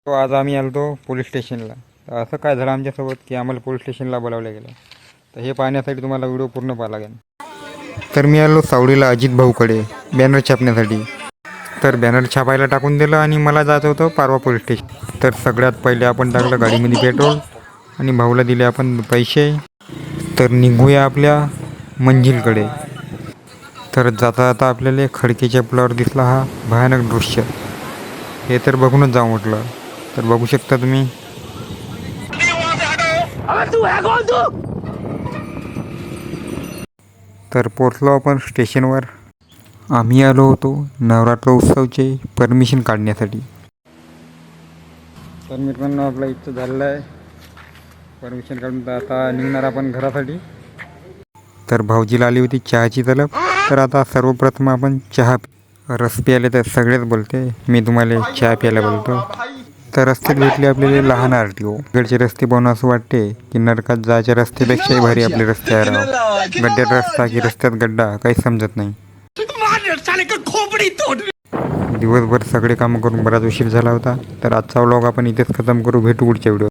तो आज आम्ही आलो पोलीस स्टेशनला. तर असं काय झालं आमच्यासोबत की आम्हाला पोलीस स्टेशनला बोलावलं गेलं. तर हे पाहण्यासाठी तुम्हाला व्हिडिओ पूर्ण पाहावा लागेल. तर मी आलो सावडीला अजित भाऊकडे बॅनर छापण्यासाठी. तर बॅनर छापायला टाकून दिलं आणि मला जायचं होतं पारवा पोलीस स्टेशन. तर सगळ्यात पहिले आपण टाकलं गाडीमध्ये पेट्रोल आणि भाऊला दिले आपण पैसे. तर निघूया आपल्या मंजिलकडे. तर जाता जाता आपल्याला खडकीच्या पुलावर दिसला हा भयानक दृश्य. हे तर बघूनच जाऊ म्हटलं. तर बघू शकता तुम्ही. तर पोचलो आपण स्टेशनवर. आम्ही आलो होतो नवरात्र उत्सवचे परमिशन काढण्यासाठी. तर मित्रांनो आपलं इथं झालेलं आहे परमिशन काढून. तर आता निघणार आपण घरासाठी. तर भाऊजीला आली होती चहाची तलब. तर आता सर्वप्रथम आपण चहा रस प्यायला तर सगळेच बोलते, मी तुम्हाला चहा प्यायला बोलतो. तर रस्त्यात भेटले आपल्याला लहान RTO. इकडचे रस्ते पाहून असं वाटते की नरकात जायच्या रस्त्यापेक्षाही भारी आपले रस्ते आहे राव. गड्ड्यात रस्ता की रस्त्यात गड्डा काही समजत नाही. दिवसभर सगळे कामं करून बराच उशीर झाला होता. तर आजचा व्लॉग आपण इथेच खतम करू. भेटू पुढच्या व्हिडिओ.